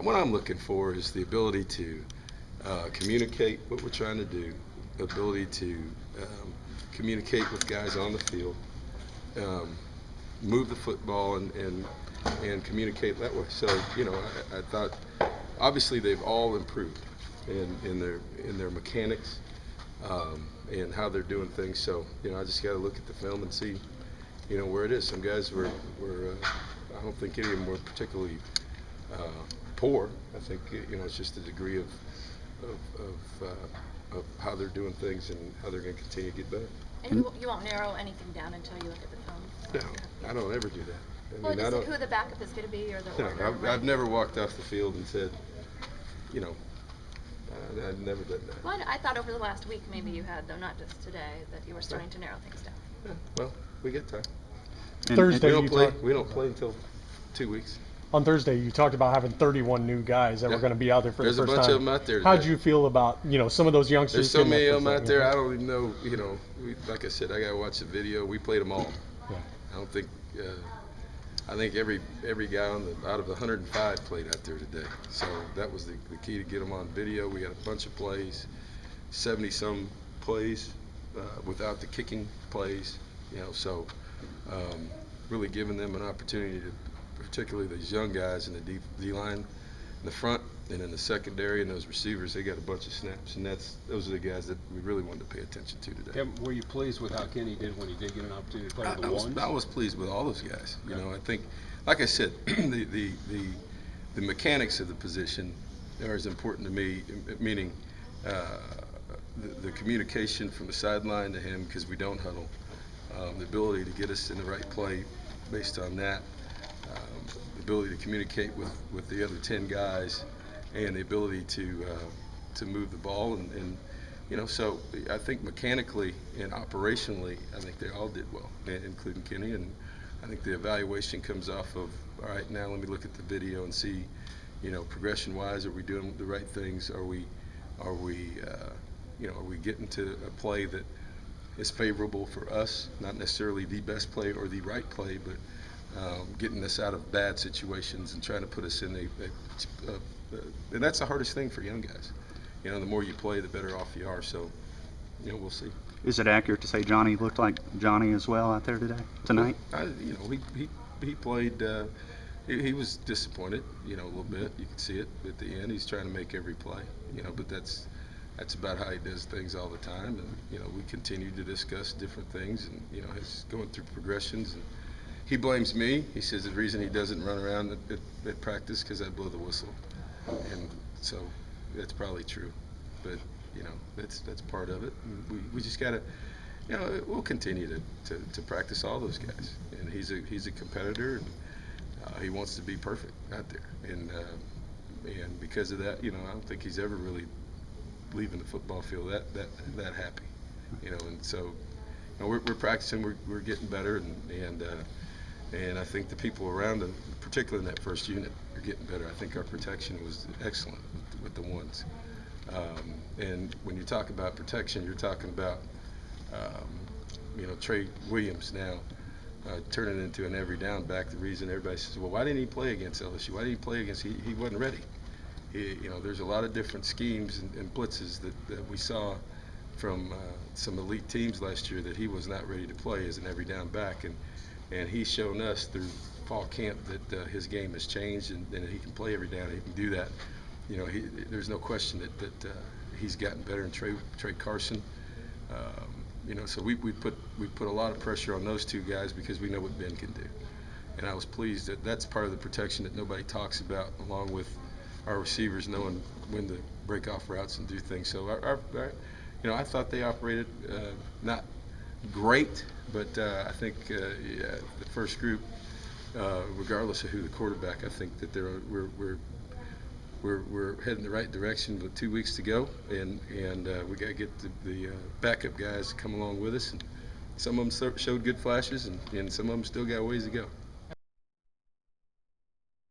What I'm looking for is the ability to communicate what we're trying to do, the ability to communicate with guys on the field, um, move the football, and communicate that way. So, I thought obviously they've all improved in their mechanics and how they're doing things. So, I just got to look at the film and see, where it is. Some guys were I don't think any of them were particularly poor. I think it's just the degree of how they're doing things and how they're going to continue to get better. And you won't narrow anything down until you look at the film? No, I don't ever do that. Well, just who the backup is going to be, or the order? I've never walked off the field and said, I've never done that. Well, I thought over the last week maybe you had, though not just today, that you were starting to narrow things down. Yeah, well, we get time. Thursday, we don't play until 2 weeks. On Thursday, you talked about having 31 new guys that were going to be out there for the first time. There's a bunch of them out there today. How'd you feel about, some of those youngsters? There's so many of them out there, I don't even know, like I said, I got to watch the video. We played them all. Yeah. I don't think, I think every guy out of the 105 played out there today. So that was the key, to get them on video. We got a bunch of plays, 70-some plays without the kicking plays, so really giving them an opportunity to, particularly these young guys in the D-line in the front and in the secondary, and those receivers, they got a bunch of snaps, and those are the guys that we really wanted to pay attention to today. Kevin, were you pleased with how Kenny did when he did get an opportunity to play with the ones? I was pleased with all those guys. I think, like I said, the mechanics of the position are as important to me, meaning the communication from the sideline to him, because we don't huddle, the ability to get us in the right play based on that, the ability to communicate with the other 10 guys, and the ability to move the ball, and so I think mechanically and operationally, I think they all did well, including Kenny. And I think the evaluation comes off of, all right, now let me look at the video and see, progression-wise, are we doing the right things? Are we getting to a play that is favorable for us? Not necessarily the best play or the right play, but getting us out of bad situations and trying to put us in and that's the hardest thing for young guys. The more you play, the better off you are. So, we'll see. Is it accurate to say Johnny looked like Johnny as well out there tonight? He played. He was disappointed, a little bit. You could see it at the end. He's trying to make every play, but that's about how he does things all the time. And we continue to discuss different things, and he's going through progressions. And he blames me. He says the reason he doesn't run around at practice because I blow the whistle, and so that's probably true. But that's part of it. And we just gotta, we'll continue to practice all those guys. And he's a competitor, and he wants to be perfect out there. And because of that, I don't think he's ever really leaving the football field that happy. And so we're practicing. We're getting better, and I think the people around him, particularly in that first unit, are getting better. I think our protection was excellent with the ones. And when you talk about protection, you're talking about, Trey Williams now turning into an every down back. The reason everybody says, well, why didn't he play against LSU? Why didn't he play against? He wasn't ready. There's a lot of different schemes and blitzes that we saw from some elite teams last year that he was not ready to play as an every down back. And he's shown us through fall camp that his game has changed, and he can play every down. He can do that. There's no question that he's gotten better. And Trey Carson, so we put a lot of pressure on those two guys because we know what Ben can do. And I was pleased that that's part of the protection that nobody talks about, along with our receivers knowing when to break off routes and do things. So I thought they operated not great, but I think the first group, regardless of who the quarterback, I think that we're heading the right direction with 2 weeks to go, and we got to get the backup guys to come along with us. And some of them showed good flashes, and some of them still got ways to go.